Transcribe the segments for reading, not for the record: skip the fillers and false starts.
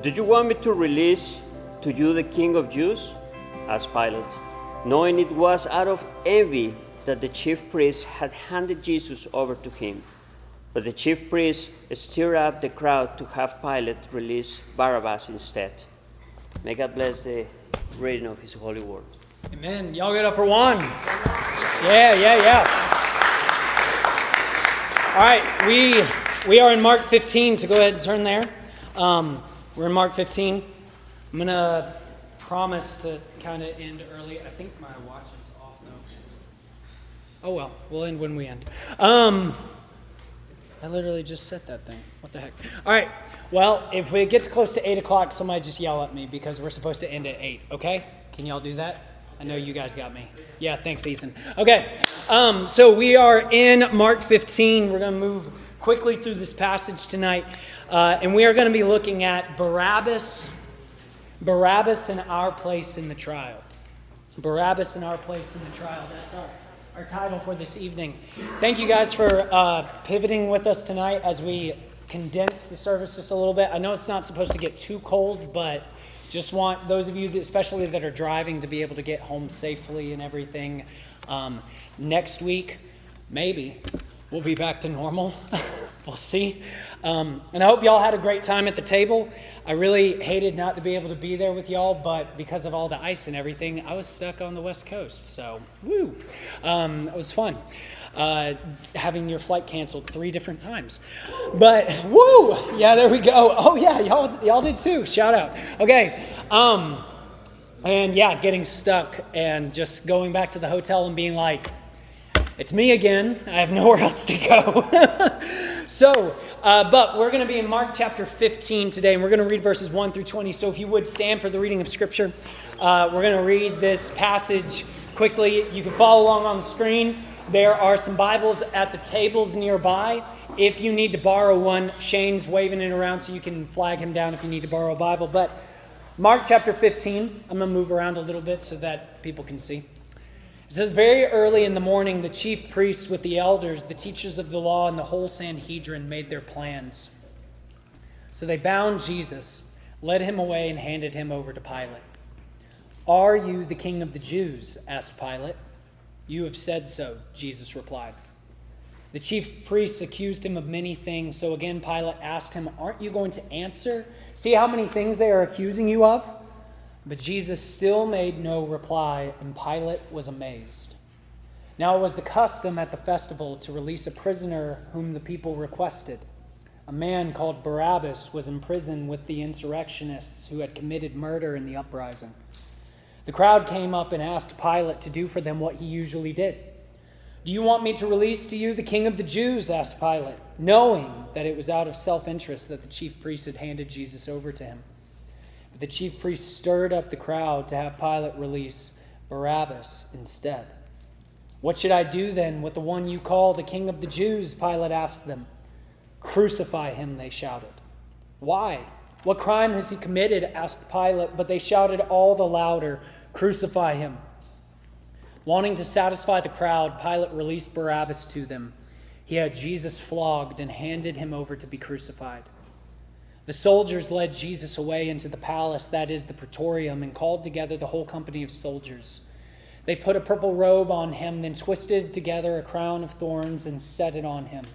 "Do you want me to release to you the King of Jews?" asked Pilate, knowing it was out of envy that the chief priests had handed Jesus over to him. But the chief priests stirred up the crowd to have Pilate release Barabbas instead. May God bless the reading of his holy word. Amen. Y'all get up for one. Yeah. All right, we are in Mark 15, so go ahead and turn there. We're in Mark 15. I'm going to promise to kind of end early. I think my watch is off, though. Oh, well, we'll end when we end. I literally just set that thing. What the heck? All right, well, if it gets close to 8 o'clock, somebody just yell at me because we're supposed to end at 8, okay? Can y'all do that? I know you guys got me. Yeah, thanks, Ethan. Okay, so we are in Mark 15. We're going to move quickly through this passage tonight, and we are going to be looking at Barabbas and our place in the trial. Barabbas and our place in the trial. That's our title for this evening. Thank you guys for pivoting with us tonight as we condense the service just a little bit. I know it's not supposed to get too cold, but just want those of you, especially that are driving, to be able to get home safely and everything. Next week, maybe, we'll be back to normal. We'll see. And I hope y'all had a great time at the table. I really hated not to be able to be there with y'all, but because of all the ice and everything, I was stuck on the West Coast. So, woo. It was fun. Having your flight canceled 3 different times. But, woo! Yeah, there we go. Oh, yeah, y'all did too. Shout out. Okay. And yeah, getting stuck and just going back to the hotel and being like, it's me again. I have nowhere else to go. So, but we're going to be in Mark chapter 15 today, and we're going to read verses 1 through 20. So if you would stand for the reading of Scripture, we're going to read this passage quickly. You can follow along on the screen. There are some Bibles at the tables nearby. If you need to borrow one, Shane's waving it around so you can flag him down if you need to borrow a Bible. But Mark chapter 15, I'm going to move around a little bit so that people can see. It says, very early in the morning, the chief priests with the elders, the teachers of the law, and the whole Sanhedrin made their plans. So they bound Jesus, led him away, and handed him over to Pilate. Are you the king of the Jews? Asked Pilate. You have said so, Jesus replied. The chief priests accused him of many things. So again, Pilate asked him, aren't you going to answer? See how many things they are accusing you of? But Jesus still made no reply, and Pilate was amazed. Now it was the custom at the festival to release a prisoner whom the people requested. A man called Barabbas was in prison with the insurrectionists who had committed murder in the uprising. The crowd came up and asked Pilate to do for them what he usually did. Do you want me to release to you the king of the Jews? Asked Pilate, knowing that it was out of self-interest that the chief priests had handed Jesus over to him. The chief priests stirred up the crowd to have Pilate release Barabbas instead. What should I do then with the one you call the king of the Jews? Pilate asked them. Crucify him, they shouted. Why? What crime has he committed? Asked Pilate, but they shouted all the louder, crucify him. Wanting to satisfy the crowd, Pilate released Barabbas to them. He had Jesus flogged and handed him over to be crucified. The soldiers led Jesus away into the palace, that is the praetorium, and called together the whole company of soldiers. They put a purple robe on him, then twisted together a crown of thorns and set it on him.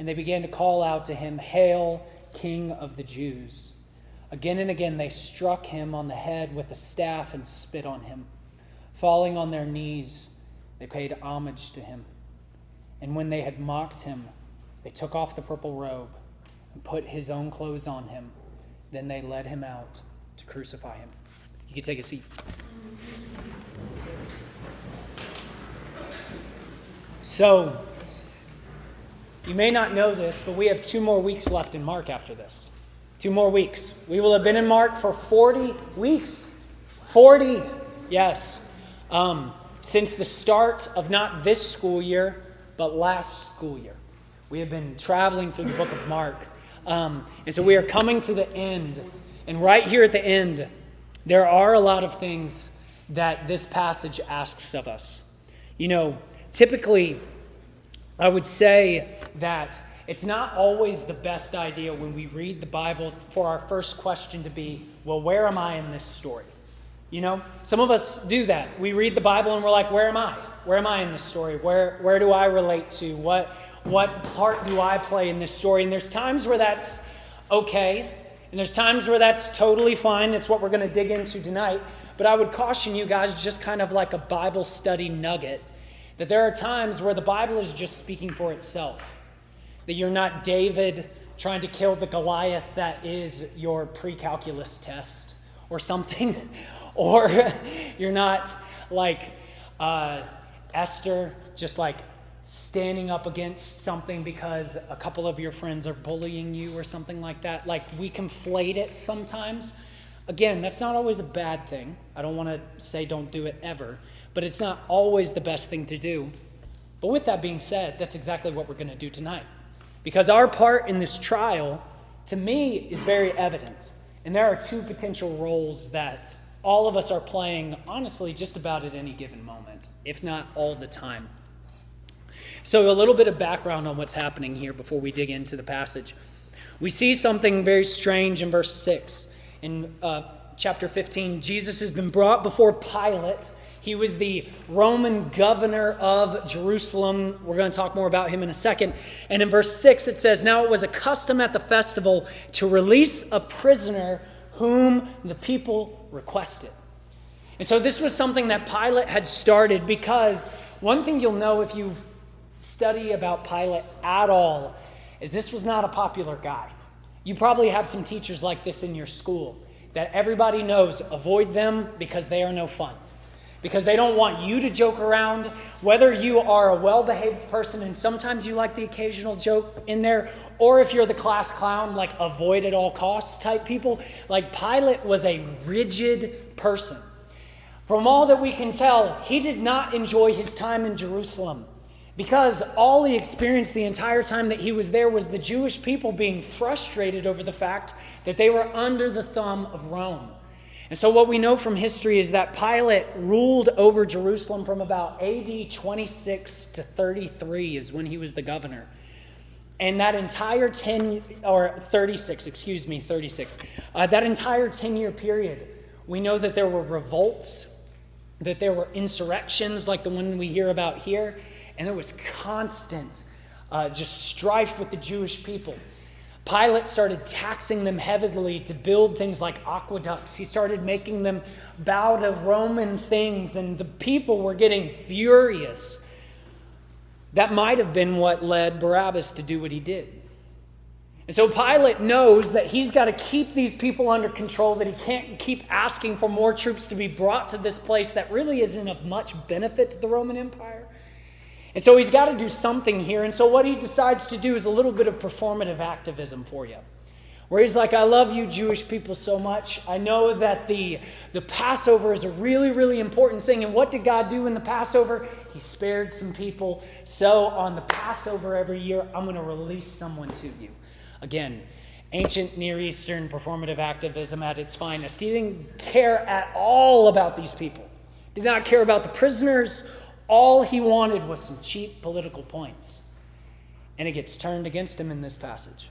And they began to call out to him, Hail, King of the Jews. Again and again they struck him on the head with a staff and spit on him. Falling on their knees, they paid homage to him. And when they had mocked him, they took off the purple robe and put his own clothes on him. Then they led him out to crucify him. You can take a seat. So, you may not know this, but we have 2 more weeks left in Mark after this. 2 more weeks. We will have been in Mark for 40 weeks. 40, yes. Since the start of not this school year, but last school year. We have been traveling through the book of Mark. And so we are coming to the end. And right here at the end, there are a lot of things that this passage asks of us. You know, typically, I would say that it's not always the best idea when we read the Bible for our first question to be, well, where am I in this story? You know, some of us do that. We read the Bible and we're like, where am I? Where am I in this story? Where do I relate to? What part do I play in this story? And there's times where that's okay, and there's times where that's totally fine. It's what we're going to dig into tonight. But I would caution you guys, just kind of like a Bible study nugget, that there are times where the Bible is just speaking for itself. That you're not David trying to kill the Goliath that is your pre-calculus test or something. Or you're not like Esther, just like standing up against something because a couple of your friends are bullying you or something like that. Like, we conflate it sometimes. Again, that's not always a bad thing. I don't want to say don't do it ever, but it's not always the best thing to do. But with that being said, that's exactly what we're going to do tonight. Because our part in this trial, to me, is very evident. And there are two potential roles that all of us are playing, honestly, just about at any given moment, if not all the time. So a little bit of background on what's happening here before we dig into the passage. We see something very strange in verse 6. In chapter 15, Jesus has been brought before Pilate. He was the Roman governor of Jerusalem. We're going to talk more about him in a second. And in verse 6, it says, "Now it was a custom at the festival to release a prisoner whom the people requested." And so this was something that Pilate had started, because one thing you'll know if you study about Pilate at all is this was not a popular guy. You probably have some teachers like this in your school that everybody knows, avoid them because they are no fun. Because they don't want you to joke around, whether you are a well-behaved person and sometimes you like the occasional joke in there, or if you're the class clown, like avoid at all costs type people. Like, Pilate was a rigid person. From all that we can tell, he did not enjoy his time in Jerusalem, because all he experienced the entire time that he was there was the Jewish people being frustrated over the fact that they were under the thumb of Rome. And so what we know from history is that Pilate ruled over Jerusalem from about AD 26 to 33 is when he was the governor. And that entire 36. That entire 10-year period, we know that there were revolts, that there were insurrections like the one we hear about here, and there was constant just strife with the Jewish people. Pilate started taxing them heavily to build things like aqueducts. He started making them bow to Roman things, and the people were getting furious. That might have been what led Barabbas to do what he did. And so Pilate knows that he's got to keep these people under control, that he can't keep asking for more troops to be brought to this place that really isn't of much benefit to the Roman Empire. And so he's got to do something here. And so what he decides to do is a little bit of performative activism for you, where he's like, I love you Jewish people so much. I know that the Passover is a really, really important thing. And what did God do in the Passover? He spared some people. So on the Passover every year, I'm going to release someone to you. Again, ancient Near Eastern performative activism at its finest. He didn't care at all about these people. Did not care about the prisoners. All he wanted was some cheap political points. And it gets turned against him in this passage.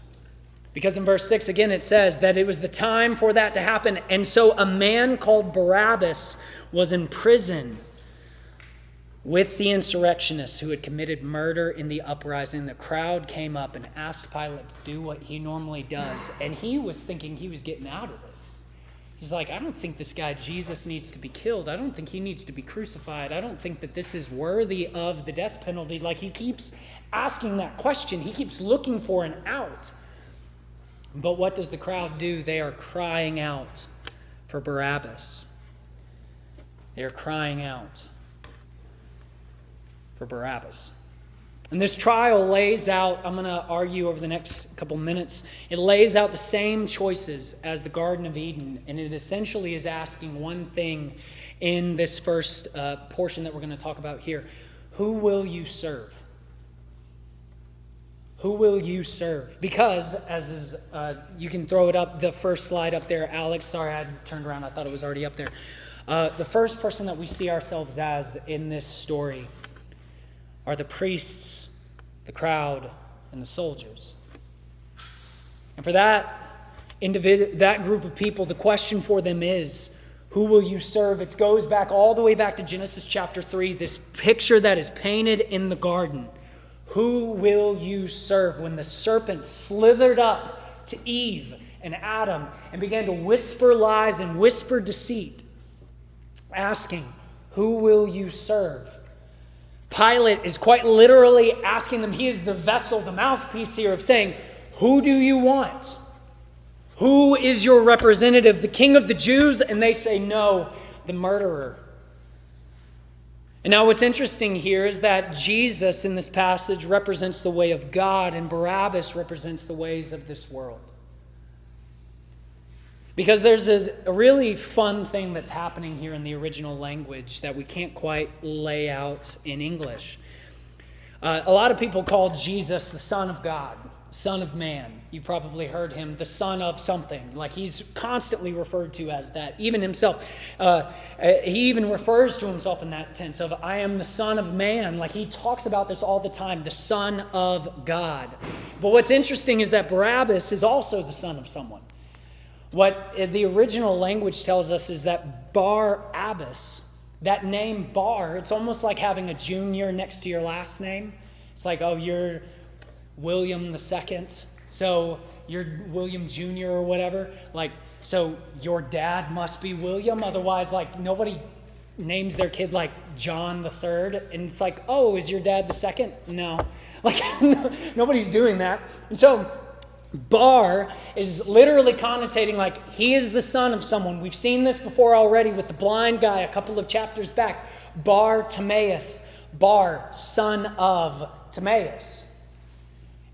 Because in verse 6, again, it says that it was the time for that to happen. And so a man called Barabbas was in prison with the insurrectionists who had committed murder in the uprising. The crowd came up and asked Pilate to do what he normally does. And he was thinking he was getting out of this. He's like, I don't think this guy Jesus needs to be killed. I don't think he needs to be crucified. I don't think that this is worthy of the death penalty. Like, he keeps asking that question. He keeps looking for an out. But what does the crowd do? They are crying out for Barabbas. They are crying out for Barabbas. And this trial lays out, I'm going to argue over the next couple minutes, it lays out the same choices as the Garden of Eden. And it essentially is asking one thing in this first portion that we're going to talk about here. Who will you serve? Who will you serve? Because, as is, you can throw it up, the first slide up there, Alex. Sorry, I turned around. I thought it was already up there. The first person that we see ourselves as in this story are the priests, the crowd, and the soldiers. And for that that group of people, the question for them is, who will you serve? It goes back all the way back to Genesis chapter 3, this picture that is painted in the garden. Who will you serve? When the serpent slithered up to Eve and Adam and began to whisper lies and whisper deceit, asking, who will you serve? Pilate is quite literally asking them. He is the vessel, the mouthpiece here of saying, who do you want? Who is your representative? The king of the Jews? And they say, no, the murderer. And now what's interesting here is that Jesus in this passage represents the way of God, and Barabbas represents the ways of this world. Because there's a really fun thing that's happening here in the original language that we can't quite lay out in English. A lot of people call Jesus the Son of God, Son of Man. You probably heard him, the son of something. Like he's constantly referred to as that. Even himself, he even refers to himself in that tense of, I am the Son of Man. Like he talks about this all the time, the Son of God. But what's interesting is that Barabbas is also the son of someone. What the original language tells us is that Barabbas, that name Bar, it's almost like having a junior next to your last name. It's like, oh, you're William II, so you're William Jr. or whatever. Like, so your dad must be William, otherwise, like, nobody names their kid like John the Third, and it's like, oh, is your dad the second? No. Like, nobody's doing that. And so Bar is literally connotating like he is the son of someone. We've seen this before already with the blind guy a couple of chapters back. Bar Timaeus, Bar, son of Timaeus.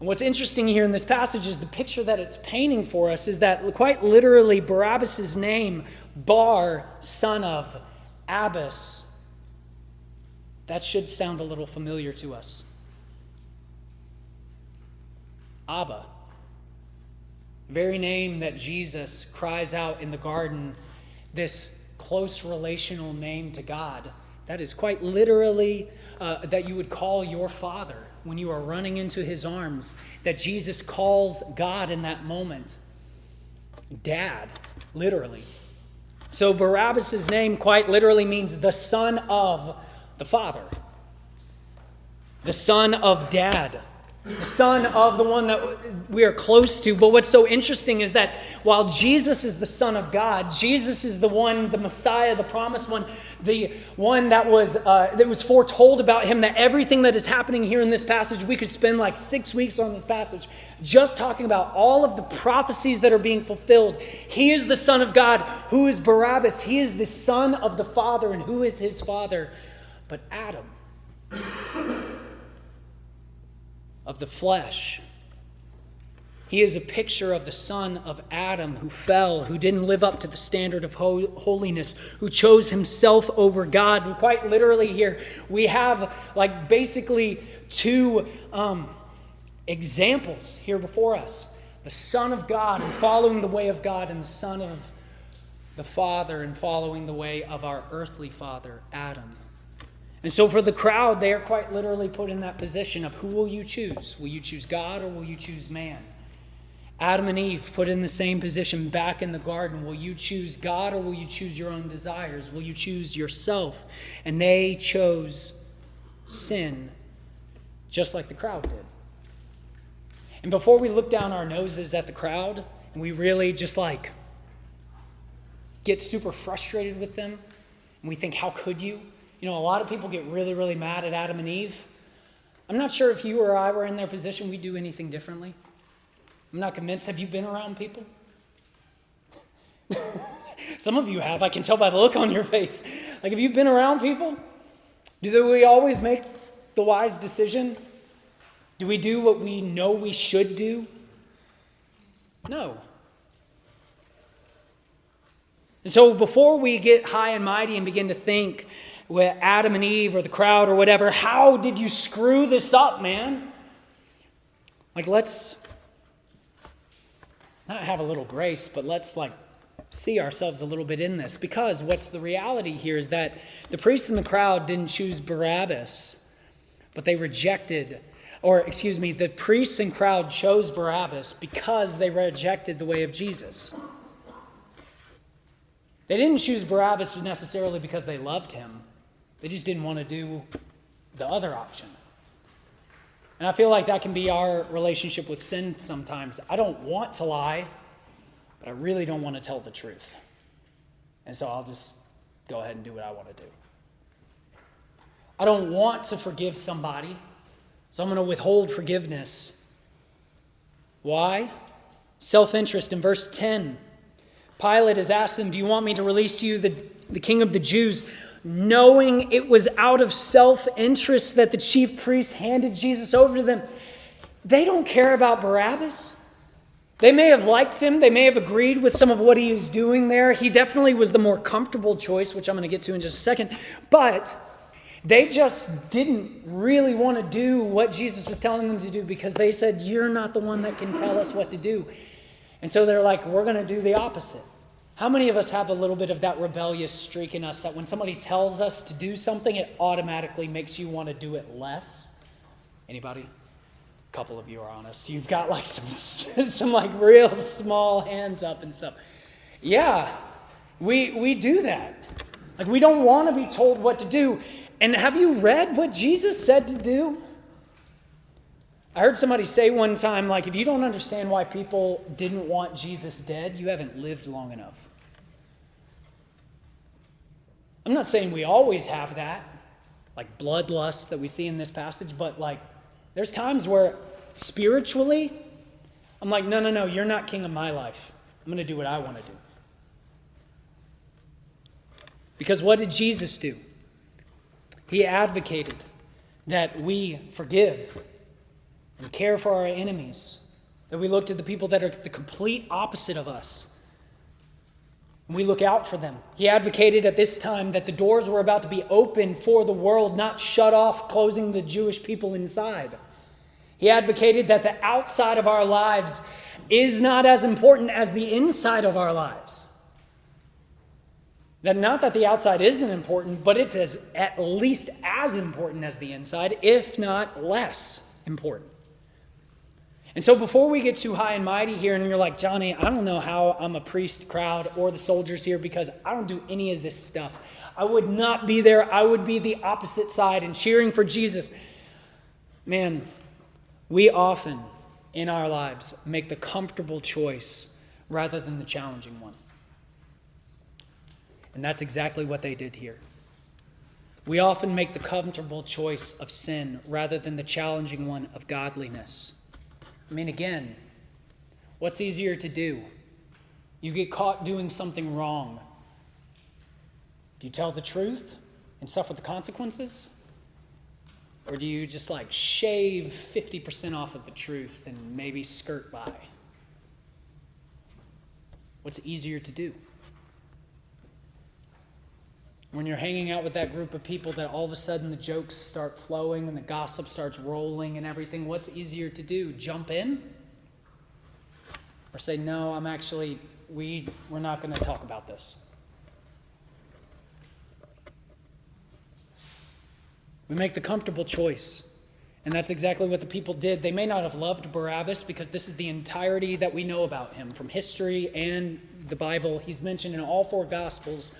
And what's interesting here in this passage is the picture that it's painting for us is that quite literally Barabbas' name, Bar, son of Abbas, that should sound a little familiar to us. Abba. Very name that Jesus cries out in the garden, this close relational name to God, that is quite literally that you would call your Father when you are running into his arms, that Jesus calls God in that moment Dad, literally. So Barabbas' name quite literally means the son of the Father, the son of Dad, the son of the one that we are close to. But what's so interesting is that while Jesus is the Son of God, Jesus is the one, the Messiah, the promised one, the one that was foretold about him, that everything that is happening here in this passage, we could spend like 6 weeks on this passage just talking about all of the prophecies that are being fulfilled. He is the Son of God. Who is Barabbas? He is the son of the Father. And who is his father? But Adam. Of the flesh. He is a picture of the son of Adam who fell, who didn't live up to the standard of holiness, who chose himself over God. And quite literally here, we have like basically two examples here before us. The Son of God and following the way of God, and the Son of the Father and following the way of our earthly father, Adam. And so for the crowd, they are quite literally put in that position of who will you choose? Will you choose God or will you choose man? Adam and Eve put in the same position back in the garden. Will you choose God or will you choose your own desires? Will you choose yourself? And they chose sin, just like the crowd did. And before we look down our noses at the crowd, and we really just like get super frustrated with them, and we think, how could you? You know, a lot of people get really, really mad at Adam and Eve. I'm not sure if you or I were in their position, we'd do anything differently. I'm not convinced. Have you been around people? Some of you have. I can tell by the look on your face. Like, have you been around people? Do we always make the wise decision? Do we do what we know we should do? No. And so before we get high and mighty and begin to think with Adam and Eve or the crowd or whatever, how did you screw this up, man? Like, let's not have a little grace, but let's like see ourselves a little bit in this. Because what's the reality here is that the priests in the crowd didn't choose Barabbas, but they rejected the priests and crowd chose Barabbas because they rejected the way of Jesus. They didn't choose Barabbas necessarily because they loved him. They just didn't want to do the other option. And I feel like that can be our relationship with sin sometimes. I don't want to lie, but I really don't want to tell the truth. And so I'll just go ahead and do what I want to do. I don't want to forgive somebody, so I'm going to withhold forgiveness. Why? Self-interest. In verse 10, Pilate has asked them, do you want me to release to you the king of the Jews? Knowing it was out of self-interest that the chief priests handed Jesus over to them. They don't care about Barabbas. They may have liked him. They may have agreed with some of what he was doing there. He definitely was the more comfortable choice, which I'm going to get to in just a second. But they just didn't really want to do what Jesus was telling them to do because they said, you're not the one that can tell us what to do. And so they're like, we're going to do the opposite. How many of us have a little bit of that rebellious streak in us that when somebody tells us to do something, it automatically makes you want to do it less? Anybody? A couple of you are honest. You've got like some like real small hands up and stuff. Yeah, we do that. Like we don't want to be told what to do. And have you read what Jesus said to do? I heard somebody say one time, like, if you don't understand why people didn't want Jesus dead, you haven't lived long enough. I'm not saying we always have that, like bloodlust that we see in this passage, but like, there's times where spiritually, I'm like, no, you're not king of my life. I'm going to do what I want to do. Because what did Jesus do? He advocated that we forgive and care for our enemies, that we look to the people that are the complete opposite of us. And we look out for them. He advocated at this time that the doors were about to be opened for the world, not shut off, closing the Jewish people inside. He advocated that the outside of our lives is not as important as the inside of our lives. That not that the outside isn't important, but it's at least as important as the inside, if not less important. And so before we get too high and mighty here, and you're like, Johnny, I don't know how I'm a priest crowd or the soldiers here because I don't do any of this stuff. I would not be there. I would be the opposite side and cheering for Jesus. Man, we often in our lives make the comfortable choice rather than the challenging one. And that's exactly what they did here. We often make the comfortable choice of sin rather than the challenging one of godliness. I mean, again, what's easier to do? You get caught doing something wrong. Do you tell the truth and suffer the consequences? Or do you just like shave 50% off of the truth and maybe skirt by? What's easier to do? When you're hanging out with that group of people that all of a sudden the jokes start flowing and the gossip starts rolling and everything, what's easier to do? Jump in? Or say, no, we're not going to talk about this. We make the comfortable choice. And that's exactly what the people did. They may not have loved Barabbas because this is the entirety that we know about him from history and the Bible. He's mentioned in all four Gospels.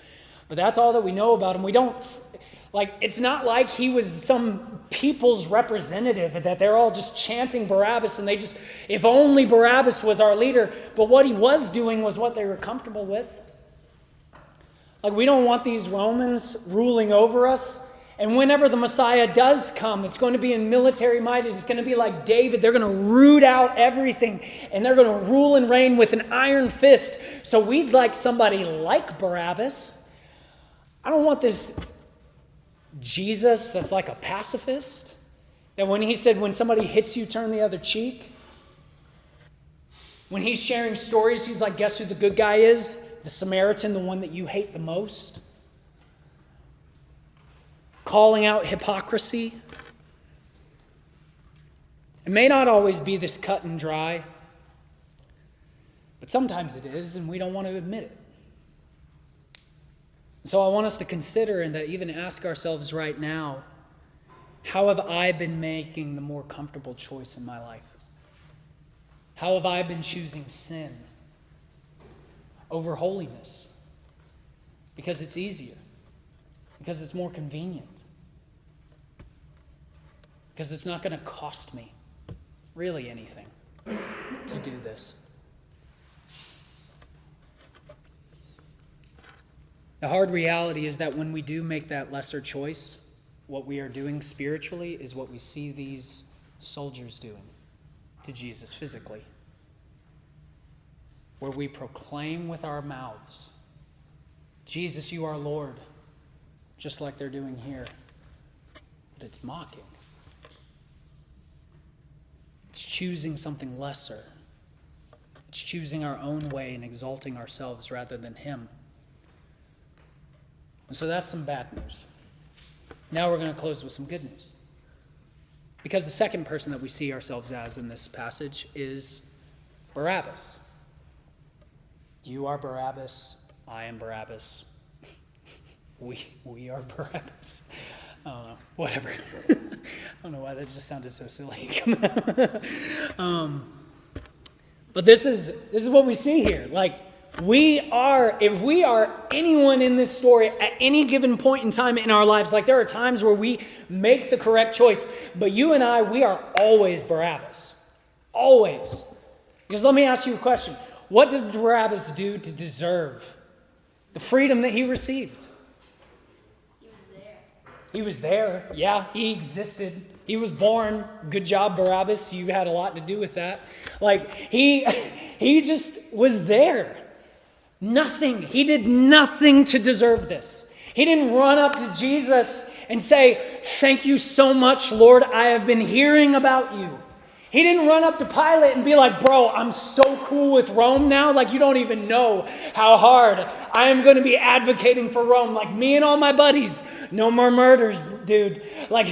But that's all that we know about him. We don't, it's not like he was some people's representative and that they're all just chanting Barabbas and if only Barabbas was our leader. But what he was doing was what they were comfortable with. Like, we don't want these Romans ruling over us. And whenever the Messiah does come, it's going to be in military might. It's going to be like David. They're going to root out everything. And they're going to rule and reign with an iron fist. So we'd like somebody like Barabbas. I don't want this Jesus that's like a pacifist. That when he said, when somebody hits you, turn the other cheek. When he's sharing stories, he's like, guess who the good guy is? The Samaritan, the one that you hate the most. Calling out hypocrisy. It may not always be this cut and dry, but sometimes it is, and we don't want to admit it. So I want us to consider and to even ask ourselves right now, How have I been making the more comfortable choice in my life? How have I been choosing sin over holiness? Because it's easier. Because it's more convenient. Because it's not going to cost me really anything to do this. The hard reality is that when we do make that lesser choice, what we are doing spiritually is what we see these soldiers doing to Jesus physically. Where we proclaim with our mouths, Jesus, you are Lord, just like they're doing here. But it's mocking. It's choosing something lesser. It's choosing our own way and exalting ourselves rather than Him. And so that's some bad news. Now we're going to close with some good news. Because the second person that we see ourselves as in this passage is Barabbas. You are Barabbas. I am Barabbas. We are Barabbas. I don't know. Whatever. I don't know why that just sounded so silly. But this is what we see here. Like, if we are anyone in this story at any given point in time in our lives, like there are times where we make the correct choice, but you and I, we are always Barabbas. Always. Because let me ask you a question. What did Barabbas do to deserve the freedom that he received? He was there. Yeah, he existed. He was born. Good job, Barabbas. You had a lot to do with that. Like, he just was there. Nothing. He did nothing to deserve this. He didn't run up to Jesus and say, "Thank you so much, Lord. I have been hearing about you." He didn't run up to Pilate and be like, "Bro, I'm so cool with Rome now. Like, you don't even know how hard I am going to be advocating for Rome. Like, me and all my buddies, no more murders, dude. Like,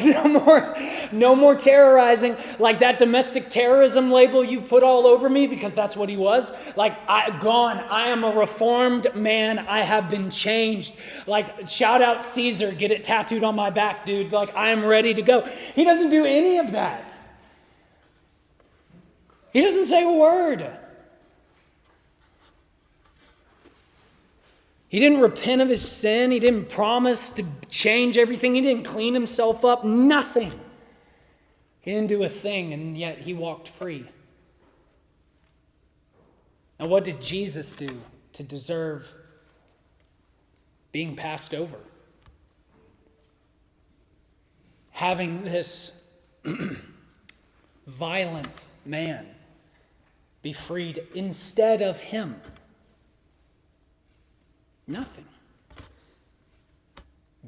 no more terrorizing. Like, that domestic terrorism label you put all over me," because that's what he was. Like, I am a reformed man. I have been changed. Like, shout out Caesar. Get it tattooed on my back, dude. Like, I am ready to go. He doesn't do any of that. He doesn't say a word. He didn't repent of his sin. He didn't promise to change everything. He didn't clean himself up. Nothing. He didn't do a thing, and yet he walked free. Now, what did Jesus do to deserve being passed over? Having this violent man be freed instead of him? Nothing.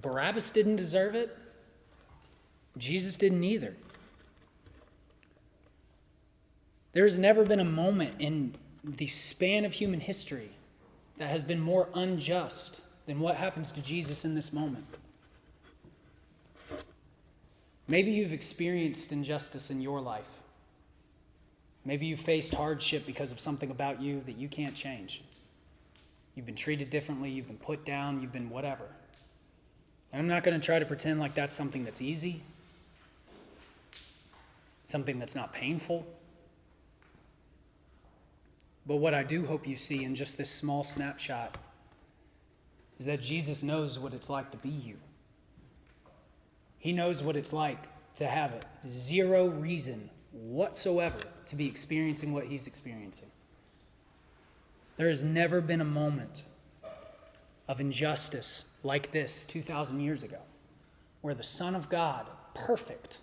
Barabbas didn't deserve it. Jesus didn't either. There's never been a moment in the span of human history that has been more unjust than what happens to Jesus in this moment. Maybe you've experienced injustice in your life. Maybe you faced hardship because of something about you that you can't change. You've been treated differently, you've been put down, you've been whatever. And I'm not going to try to pretend like that's something that's easy, something that's not painful. But what I do hope you see in just this small snapshot is that Jesus knows what it's like to be you. He knows what it's like to have zero reason whatsoever to be experiencing what he's experiencing. There has never been a moment of injustice like this 2,000 years ago, where the Son of God, perfect,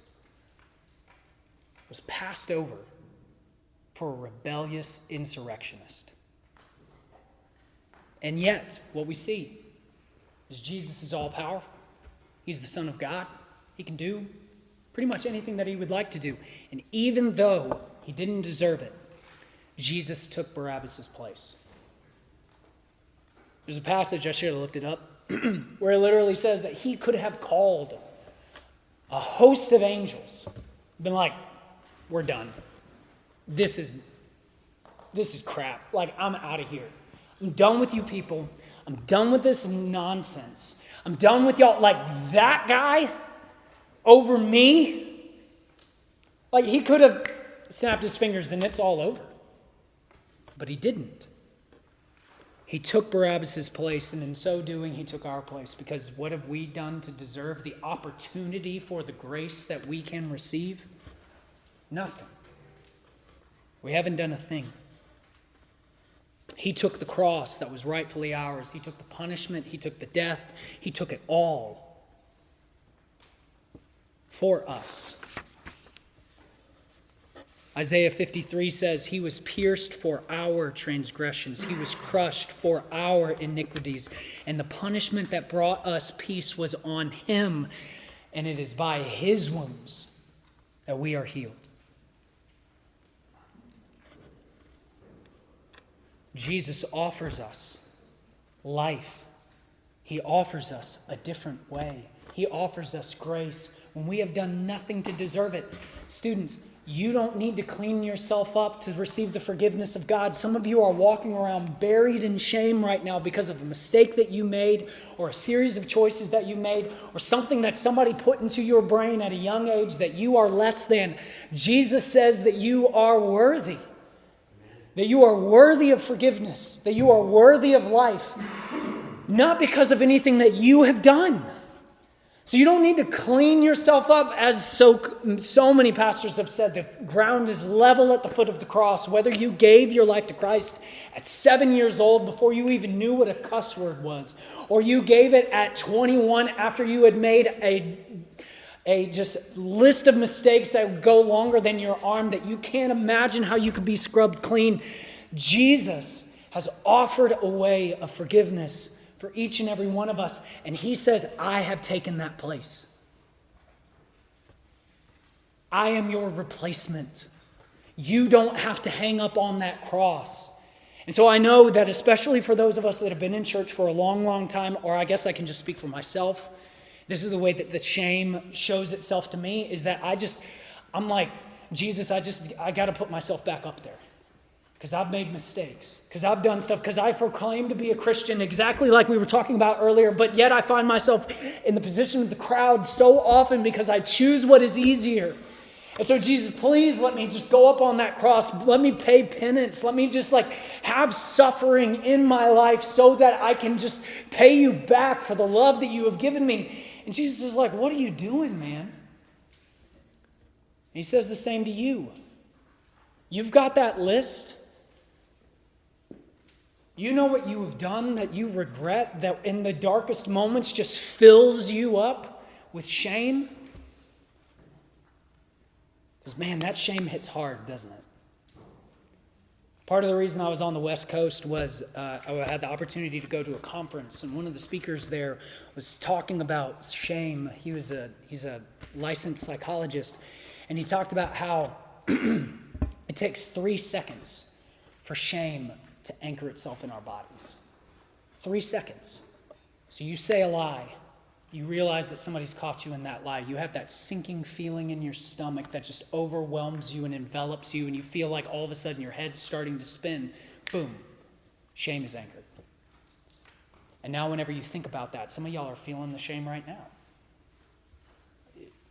was passed over for a rebellious insurrectionist. And yet, what we see is Jesus is all-powerful. He's the Son of God. He can do pretty much anything that he would like to do. And even though he didn't deserve it, Jesus took Barabbas' place. There's a passage, I should have looked it up, where it literally says that he could have called a host of angels, been like, "We're done. This is crap. Like, I'm out of here. I'm done with you people. I'm done with this nonsense. I'm done with y'all." Like, that guy over me. Like, he could have snapped his fingers and it's all over. But he didn't. He took Barabbas' place, and in so doing, he took our place. Because what have we done to deserve the opportunity for the grace that we can receive? Nothing. We haven't done a thing. He took the cross that was rightfully ours. He took the punishment. He took the death. He took it all for us. Isaiah 53 says, he was pierced for our transgressions. He was crushed for our iniquities. And the punishment that brought us peace was on him. And it is by his wounds that we are healed. Jesus offers us life. He offers us a different way. He offers us grace when we have done nothing to deserve it. Students, you don't need to clean yourself up to receive the forgiveness of God. Some of you are walking around buried in shame right now because of a mistake that you made, or a series of choices that you made, or something that somebody put into your brain at a young age that you are less than. Jesus says that you are worthy. That you are worthy of forgiveness. That you are worthy of life. Not because of anything that you have done. So you don't need to clean yourself up, as so many pastors have said. The ground is level at the foot of the cross. Whether you gave your life to Christ at 7 years old before you even knew what a cuss word was, or you gave it at 21 after you had made a just list of mistakes that would go longer than your arm, that you can't imagine how you could be scrubbed clean. Jesus has offered a way of forgiveness for each and every one of us. And he says, I have taken that place. I am your replacement. You don't have to hang up on that cross. And so I know that especially for those of us that have been in church for a long, long time, or I guess I can just speak for myself, this is the way that the shame shows itself to me, is that I'm like, Jesus, I got to put myself back up there. Because I've made mistakes, because I've done stuff, because I proclaim to be a Christian exactly like we were talking about earlier, but yet I find myself in the position of the crowd so often because I choose what is easier. And so Jesus, please let me just go up on that cross. Let me pay penance. Let me just have suffering in my life so that I can just pay you back for the love that you have given me. And Jesus is like, what are you doing, man? And he says the same to you. You've got that list. You know what you have done that you regret, that in the darkest moments just fills you up with shame? Because, man, that shame hits hard, doesn't it? Part of the reason I was on the West Coast was I had the opportunity to go to a conference, and one of the speakers there was talking about shame. He's a licensed psychologist, and he talked about how it takes 3 seconds for shame to anchor itself in our bodies. 3 seconds. So you say a lie. You realize that somebody's caught you in that lie. You have that sinking feeling in your stomach that just overwhelms you and envelops you, and you feel like all of a sudden your head's starting to spin. Boom. Shame is anchored. And now whenever you think about that, some of y'all are feeling the shame right now.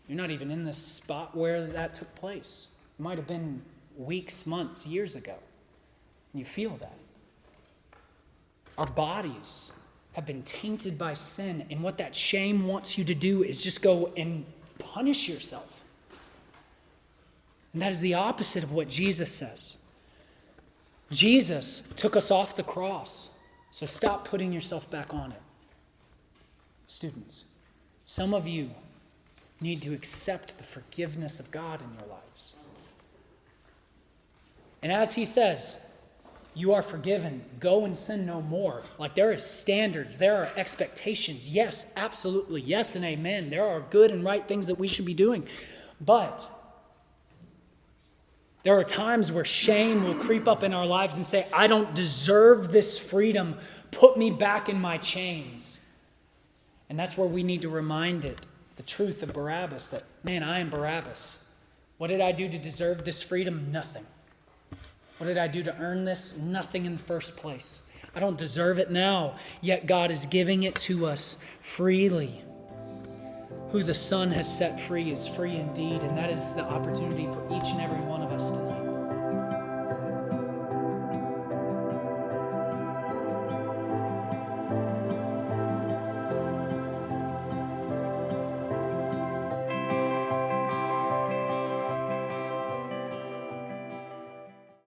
You're not even in the spot where that took place. It might have been weeks, months, years ago. And you feel that. Our bodies have been tainted by sin, and what that shame wants you to do is just go and punish yourself. And that is the opposite of what Jesus says. Jesus took us off the cross, so stop putting yourself back on it. Students, some of you need to accept the forgiveness of God in your lives. And as he says, you are forgiven. Go and sin no more. There are standards. There are expectations. Yes, absolutely. Yes and amen. There are good and right things that we should be doing. But there are times where shame will creep up in our lives and say, I don't deserve this freedom. Put me back in my chains. And that's where we need to remind it, the truth of Barabbas, that, man, I am Barabbas. What did I do to deserve this freedom? Nothing. What did I do to earn this? Nothing in the first place. I don't deserve it now, yet God is giving it to us freely. Who the Son has set free is free indeed. And that is the opportunity for each and every one of us tonight.